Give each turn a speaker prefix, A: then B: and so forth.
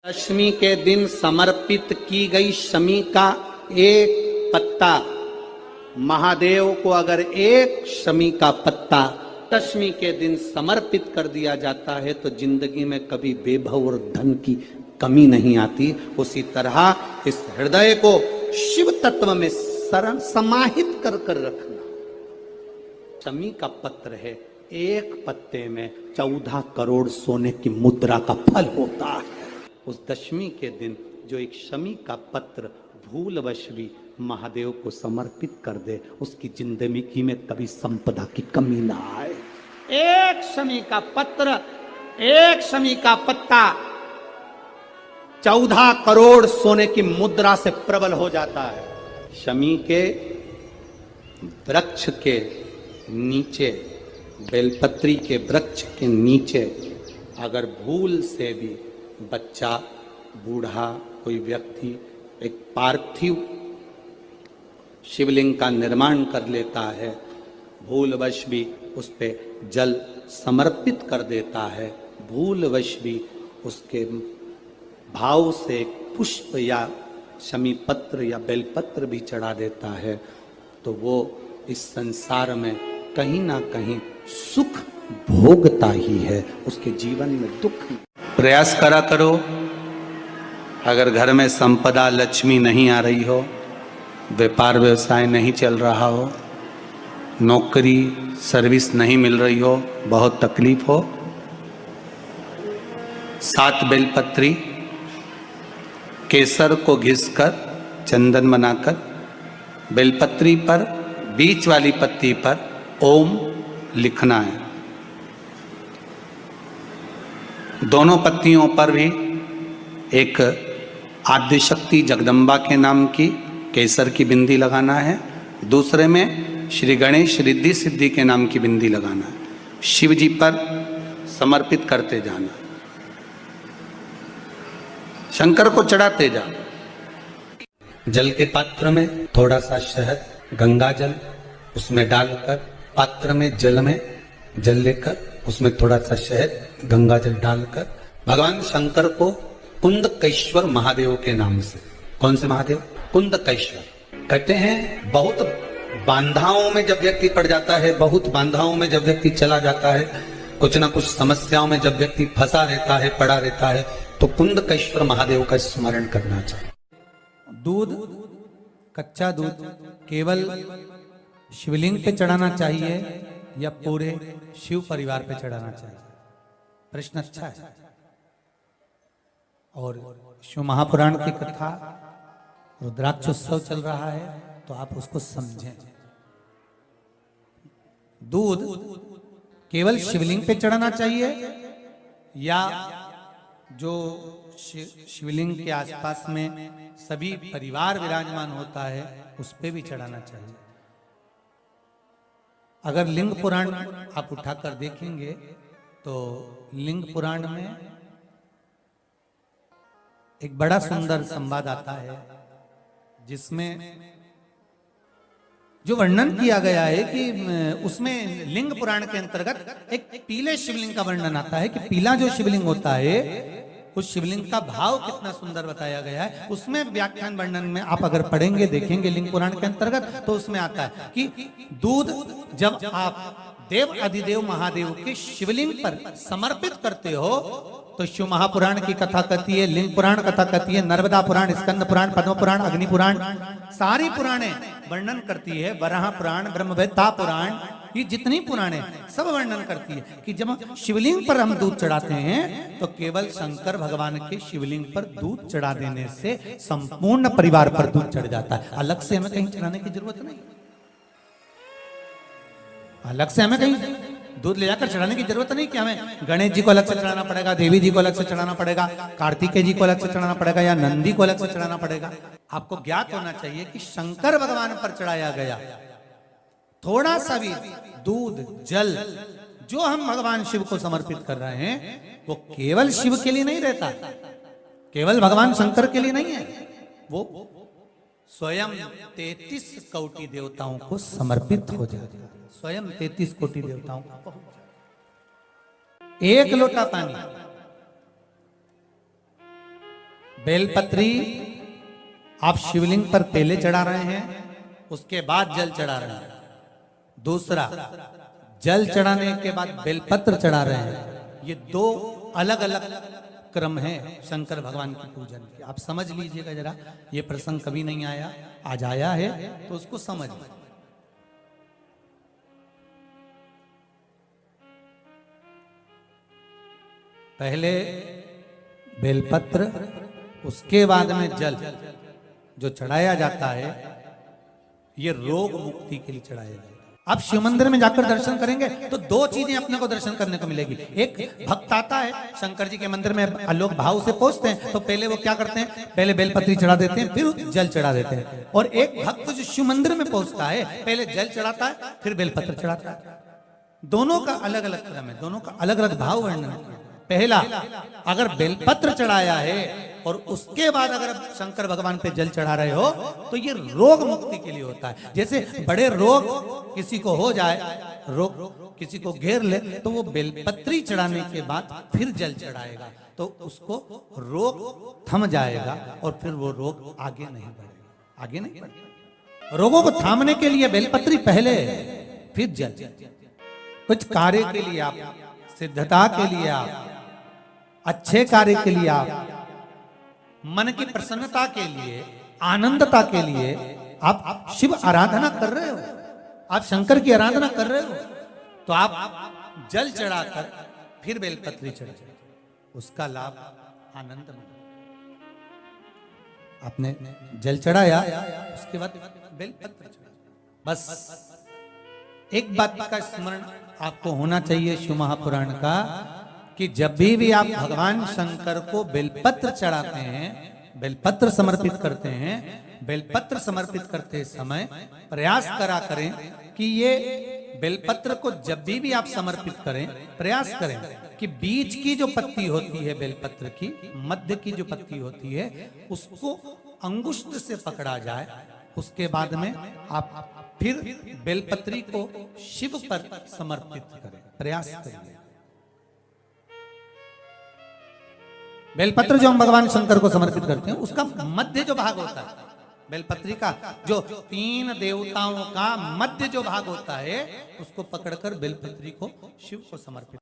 A: दशमी के दिन समर्पित की गई शमी का एक पत्ता, महादेव को अगर एक शमी का पत्ता दशमी के दिन समर्पित कर दिया जाता है तो जिंदगी में कभी वैभव और धन की कमी नहीं आती। उसी तरह इस हृदय को शिव तत्व में समाहित कर रखना। शमी का पत्र है, एक पत्ते में 14 करोड़ सोने की मुद्रा का फल होता है। उस दशमी के दिन जो एक शमी का पत्र भूलवश भी महादेव को समर्पित कर दे, उसकी जिंदगी में कभी संपदा की कमी ना आए। एक शमी का पत्र, एक शमी का पत्ता 14 करोड़ सोने की मुद्रा से प्रबल हो जाता है। शमी के वृक्ष के नीचे, बेलपत्री के वृक्ष के नीचे अगर भूल से भी बच्चा, बूढ़ा, कोई व्यक्ति एक पार्थिव शिवलिंग का निर्माण कर लेता है, भूलवश भी उस पे जल समर्पित कर देता है, भूलवश भी उसके भाव से पुष्प या शमी पत्र या बेलपत्र भी चढ़ा देता है, तो वो इस संसार में कहीं ना कहीं सुख भोगता ही है, उसके जीवन में दुख नहीं। प्रयास करा करो, अगर घर में संपदा लक्ष्मी नहीं आ रही हो, व्यापार व्यवसाय नहीं चल रहा हो, नौकरी सर्विस नहीं मिल रही हो, बहुत तकलीफ हो, 7 बेलपत्री केसर को घिसकर चंदन बनाकर बेलपत्री पर बीच वाली पत्ती पर ओम लिखना है। दोनों पत्तियों पर भी एक आद्यशक्ति जगदम्बा के नाम की केसर की बिंदी लगाना है, दूसरे में श्री गणेश रिद्धि सिद्धि के नाम की बिंदी लगाना है। शिव जी पर समर्पित करते जाना, शंकर को चढ़ाते जाओ। जल के पात्र में थोड़ा सा शहद, गंगा जल उसमें डालकर, पात्र में जल लेकर उसमें थोड़ा सा शहद, गंगा जल डालकर भगवान शंकर को कुंदकेश्वर महादेव के नाम से, कौन से महादेव? कुंदकेश्वर कहते हैं। बहुत बांधाओं में जब व्यक्ति पड़ जाता है, बहुत बांधाओं में जब व्यक्ति चला जाता है, कुछ ना कुछ समस्याओं में जब व्यक्ति फंसा रहता है, पड़ा रहता है, तो कुंदकेश्वर महादेव का स्मरण करना चाहिए।
B: दूध, कच्चा दूध केवल शिवलिंग पे चढ़ाना चाहिए या पूरे शिव परिवार पे चढ़ाना चाहिए? प्रश्न अच्छा है। और शिव महापुराण की कथा, रुद्राक्षोत्सव चल रहा है, तो आप उसको समझें। दूध केवल शिवलिंग पे चढ़ाना चाहिए या जो शिवलिंग के आसपास में सभी परिवार विराजमान होता है उस पे भी चढ़ाना चाहिए? अगर लिंग पुराण आप उठाकर देखेंगे तो लिंग पुराण में एक बड़ा सुंदर संवाद आता है जिसमें जो वर्णन किया गया है कि उसमें लिंग पुराण के अंतर्गत एक पीले शिवलिंग का वर्णन आता है कि पीला जो शिवलिंग होता है उस शिवलिंग का भाव कितना सुंदर बताया गया है। उसमें व्याख्यान वर्णन में आप अगर पढ़ेंगे, देखेंगे लिंग पुराण के अंतर्गत, तो उसमें आता है कि दूध जब आप देव अधिदेव महादेव के शिवलिंग पर समर्पित करते हो तो शिव महापुराण की कथा कहती है, लिंग पुराण कथा कहती है, नर्मदा पुराण, स्कंद पुराण, पद्म पुराण, अग्नि पुराण, सारी पुराणे वर्णन करती है, वराह पुराण, ब्रह्मवेत्ता पुराण, ये जितनी पुराणे सब वर्णन करती है कि जब शिवलिंग पर हम दूध चढ़ाते हैं तो केवल शंकर भगवान के शिवलिंग पर दूध चढ़ा देने से संपूर्ण परिवार पर दूध चढ़ जाता है। अलग से हमें कहीं चढ़ाने की जरूरत नहीं, अलग से हमें कहीं दूध ले जाकर चढ़ाने की जरूरत नहीं कि हमें गणेश जी को अलग से चढ़ाना पड़ेगा, देवी जी को अलग से चढ़ाना पड़ेगा, कार्तिकेय जी को अलग से चढ़ाना पड़ेगा या नंदी को अलग से चढ़ाना पड़ेगा। आपको ज्ञात होना चाहिए कि शंकर भगवान पर चढ़ाया गया थोड़ा सा भी दूध, जल जो हम भगवान शिव को समर्पित कर रहे हैं वो केवल शिव के लिए नहीं रहता, केवल भगवान शंकर के लिए नहीं है, वो स्वयं 33 कोटि देवताओं को समर्पित हो जाता है। स्वयं 33 कोटि देवताओं को एक लोटा पानी बेलपत्री आप शिवलिंग पर पहले चढ़ा रहे हैं, उसके बाद जल चढ़ा रहे हैं। दूसरा, जल चढ़ाने के बाद बेलपत्र चढ़ा रहे हैं। ये दो अलग अलग क्रम है शंकर भगवान की पूजन के। आप समझ लीजिएगा जरा, ये प्रसंग कभी नहीं आया, आज आया है तो उसको समझ। पहले बेलपत्र, उसके बाद में जल जो चढ़ाया जाता है, ये रोग मुक्ति के लिए चढ़ाया जाता है। आप शिव मंदिर में जाकर दर्शन करेंगे तो दो चीजें अपने को दर्शन करने को मिलेगी। एक, भक्त आता है शंकर जी के मंदिर में, लोग भाव से पहुंचते हैं तो पहले वो क्या करते हैं, पहले बेलपत्री चढ़ा देते हैं, फिर जल चढ़ा देते हैं। और एक भक्त जो शिव मंदिर में पहुंचता है, पहले जल चढ़ाता है, फिर बेलपत्र चढ़ाता है। दोनों का अलग अलग क्रम है, दोनों का अलग अलग भाव वर्णन है। पहला, अगर बेलपत्र चढ़ाया है और उसके बाद अगर शंकर भगवान पे जल चढ़ा रहे हो तो ये रोग मुक्ति के लिए होता है। जैसे बड़े रोग किसी को हो जाए, रोग किसी को घेर ले, तो वो बेलपत्री चढ़ाने के बाद फिर जल चढ़ाएगा तो उसको रोग थम जाएगा और फिर वो रोग आगे नहीं बढ़ेगा, आगे नहीं बढ़ेगा। रोगों को थामने के लिए बेलपत्री पहले, फिर जल। कुछ कार्य के लिए आप, सिद्धता के लिए आप, अच्छे कार्य के लिए आप, मन की प्रसन्नता के लिए, आनंदता के लिए आप शिव आराधना कर रहे हो, आप शंकर की आराधना कर रहे हो, तो आप जल चढ़ाकर फिर बेलपत्री चढ़ाए, उसका लाभ आनंद में। आपने जल चढ़ाया, उसके बाद बेलपत्र चढ़ाया। बस एक बात का स्मरण आपको होना चाहिए शिव महापुराण का, कि जब भी आप भगवान शंकर को बेलपत्र चढ़ाते हैं, बेलपत्र समर्पित करते हैं, बेलपत्र समर्पित करते समय प्रयास करा करें कि ये बेलपत्र को जब भी आप समर्पित करें, प्रयास करें कि बीच की जो पत्ती होती है बेलपत्र की, मध्य की जो पत्ती होती है, उसको अंगुष्ठ से पकड़ा जाए। उसके बाद में आप फिर बेलपत्री को शिव पर समर्पित करें, प्रयास करें। बेलपत्र जो हम भगवान शंकर को समर्पित करते हैं, उसका मध्य जो भाग होता है बेलपत्री का, जो 3 देवताओं का मध्य जो भाग होता है, उसको पकड़कर बेलपत्री को शिव को समर्पित